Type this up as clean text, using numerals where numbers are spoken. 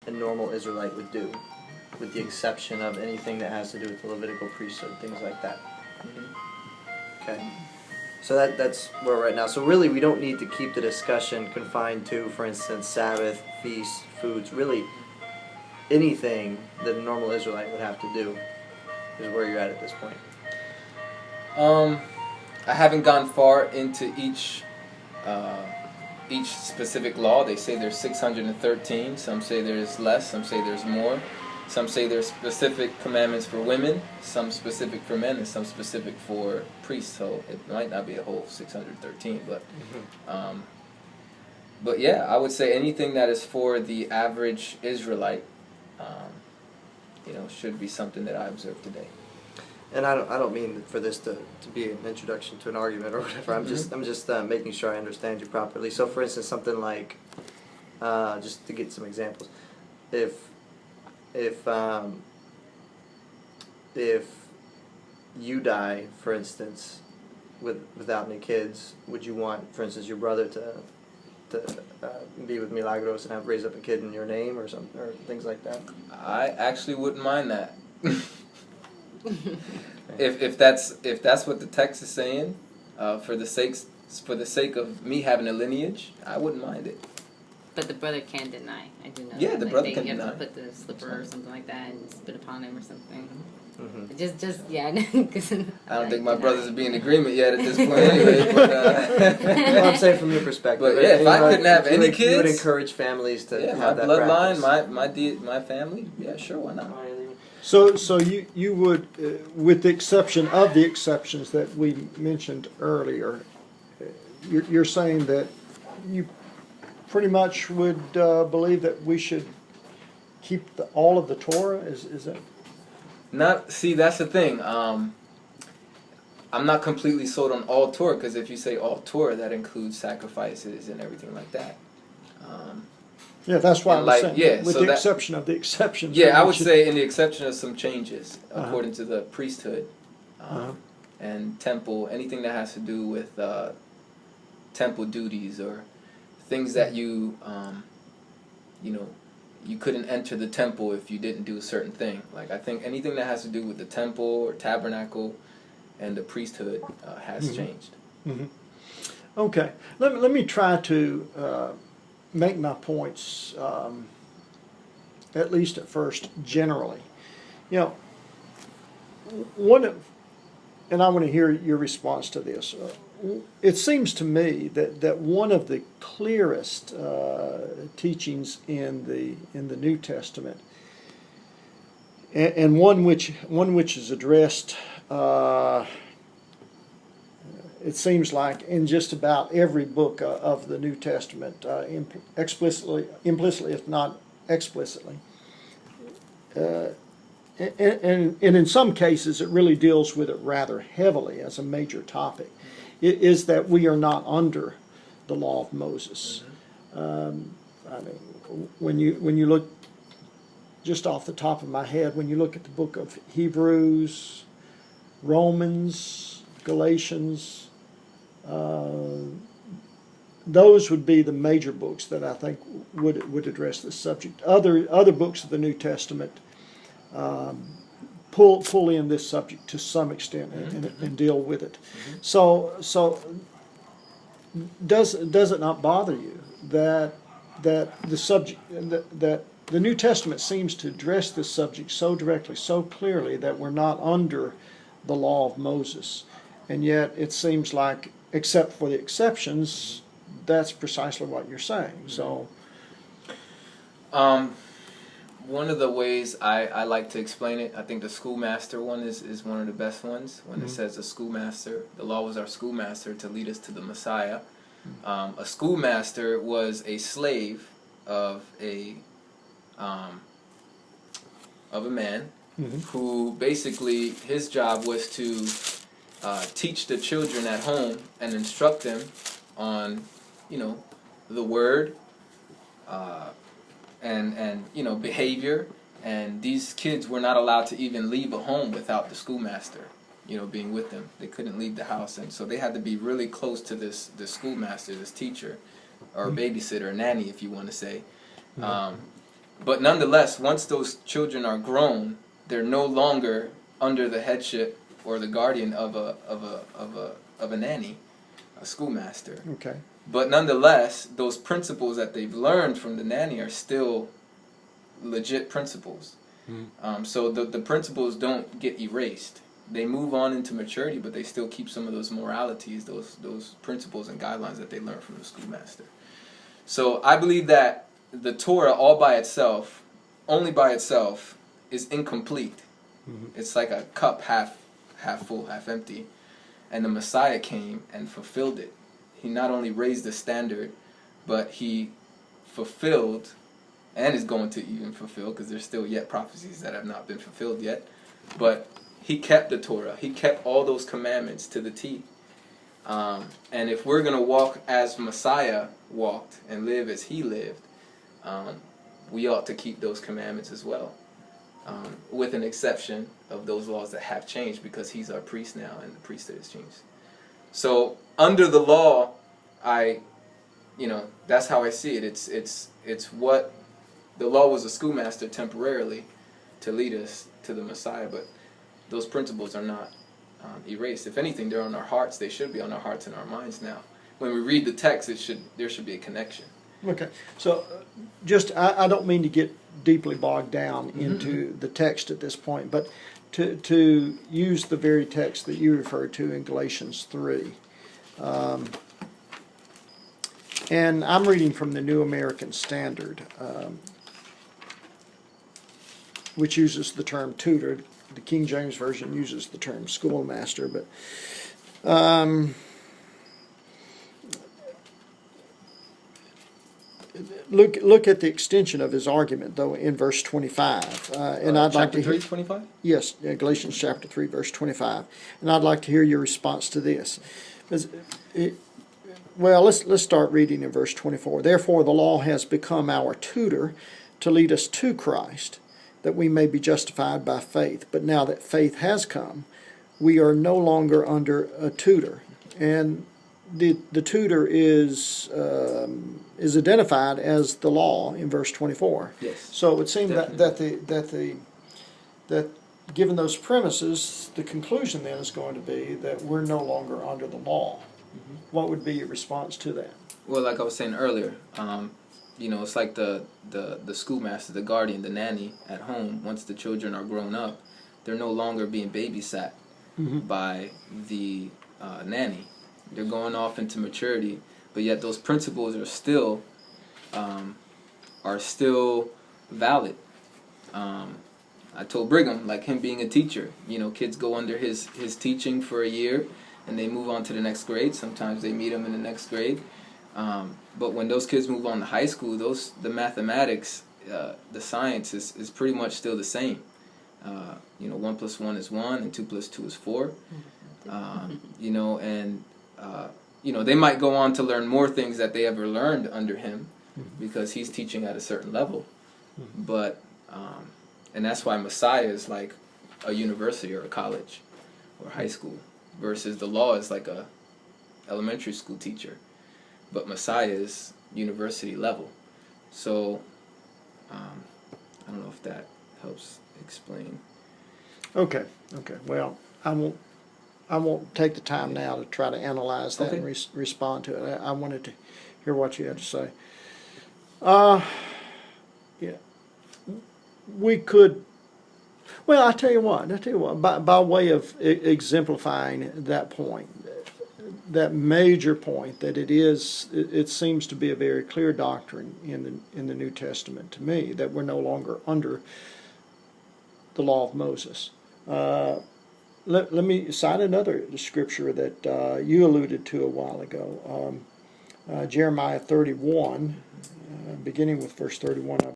a normal Israelite would do, with the exception of anything that has to do with the Levitical priesthood, things like that. Okay. So that's where we're at now. So really, we don't need to keep the discussion confined to, for instance, Sabbath, feasts, foods. Really, anything that a normal Israelite would have to do is where you're at this point. I haven't gone far into each specific law. They say there's 613. Some say there's less. Some say there's more. Some say there's specific commandments for women, some specific for men, and some specific for priests. So it might not be a whole 613, but yeah, I would say anything that is for the average Israelite, should be something that I observe today. And I don't mean for this to be an introduction to an argument or whatever. I'm just making sure I understand you properly. So, for instance, something like, just to get some examples, if you die, for instance, without any kids, would you want, for instance, your brother to be with Milagros and raise up a kid in your name or something, or things like that? I actually wouldn't mind that. if that's what the text is saying, for the sake of me having a lineage, I wouldn't mind it. But the brother can deny. I do know. Yeah, that. the brother can deny. You have deny. to put the slipper or something like that and spit upon him or something. Mm-hmm. Just yeah. I don't think my brothers would be in agreement yet at this point anyway. But, well, I'm saying from your perspective. But yeah, if I couldn't have any kids, you would encourage families to have that bloodline, practice. my family. Yeah, sure, why not? So you would, with the exception of the exceptions that we mentioned earlier, you're saying that you pretty much would believe that we should keep all of the Torah? Is that? See, that's the thing. I'm not completely sold on all Torah, because if you say all Torah, that includes sacrifices and everything like that. Yeah, that's why I was saying. Yeah, with the exception of the exceptions. Yeah, I would say in the exception of some changes according to the priesthood and temple, anything that has to do with temple duties or things that you couldn't enter the temple if you didn't do a certain thing. Like, I think anything that has to do with the temple or tabernacle and the priesthood has changed. Mm-hmm. Okay, let me try to make my points, at least at first, generally. And I want to hear your response to this. It seems to me that one of the clearest teachings in the New Testament, and one which is addressed, it seems like, in just about every book of the New Testament, implicitly, if not explicitly. And in some cases, it really deals with it rather heavily as a major topic. It is that we are not under the law of Moses. I mean, when you look, just off the top of my head, when you look at the book of Hebrews, Romans, Galatians, those would be the major books that I think would address this subject. Other books of the New Testament pull in this subject to some extent and deal with it. So does it not bother you that the subject that the New Testament seems to address this subject so directly, so clearly, that we're not under the law of Moses, and yet it seems like, except for the exceptions, that's precisely what you're saying. So, one of the ways I like to explain it, I think the schoolmaster one is one of the best ones. When it says the law was our schoolmaster to lead us to the Messiah. A schoolmaster was a slave of a man who basically his job was to teach the children at home and instruct them on, the word and behavior. And these kids were not allowed to even leave a home without the schoolmaster, being with them. They couldn't leave the house, and so they had to be really close to this schoolmaster, this teacher, or babysitter, nanny, if you want to say. But nonetheless, once those children are grown, they're no longer under the headship or the guardian of a nanny, a schoolmaster. Okay. But nonetheless, those principles that they've learned from the nanny are still legit principles. So the principles don't get erased. They move on into maturity, but they still keep some of those moralities, those principles and guidelines that they learned from the schoolmaster. So I believe that the Torah all by itself, only by itself, is incomplete. It's like a cup half full, half empty. And the Messiah came and fulfilled it. He not only raised the standard, but he fulfilled, and is going to even fulfill, because there's still yet prophecies that have not been fulfilled yet. But he kept the Torah. He kept all those commandments to the T. And if we're going to walk as Messiah walked and live as he lived, we ought to keep those commandments as well. With an exception of those laws that have changed, because he's our priest now and the priesthood has changed. So under the law, that's how I see it. It's what the law was, a schoolmaster temporarily to lead us to the Messiah, but those principles are not erased. If anything, they're on our hearts. They should be on our hearts and our minds now. When we read the text, there should be a connection. Okay, so I don't mean to get deeply bogged down into the text at this point, but to use the very text that you referred to in Galatians 3. And I'm reading from the New American Standard, which uses the term tutor. The King James Version uses the term schoolmaster, but look at the extension of his argument, though, in verse 25. And I'd like to hear. Chapter 3, 25? Yes, Galatians chapter 3, verse 25. And I'd like to hear your response to this. Well, let's start reading in verse 24. Therefore, the law has become our tutor to lead us to Christ, that we may be justified by faith. But now that faith has come, we are no longer under a tutor. And the tutor is identified as the law in verse 24. Yes. So it would seem that given those premises, the conclusion then is going to be that we're no longer under the law. What would be your response to that? Well, like I was saying earlier, it's like the schoolmaster, the guardian, the nanny at home. Once the children are grown up, they're no longer being babysat by the nanny. They're going off into maturity, but yet those principles are still valid. I told Brigham, like him being a teacher, kids go under his teaching for a year, and they move on to the next grade. Sometimes they meet him in the next grade. But when those kids move on to high school, the mathematics, the science is pretty much still the same. 1 plus 1 is 1, and 2 plus 2 is 4. They might go on to learn more things that they ever learned under him, because he's teaching at a certain level. But and that's why Messiah is like a university or a college or high school, versus the law is like a elementary school teacher. But Messiah is university level. So I don't know if that helps explain. Okay. Well, I won't take the time now to try to analyze that and respond to it. I wanted to hear what you had to say. Yeah, we could. Well, I tell you what. By way of exemplifying that point, that major point, that it seems to be a very clear doctrine in the New Testament to me, that we're no longer under the law of Moses. Let me cite another scripture that you alluded to a while ago. Jeremiah 31, beginning with verse 31, I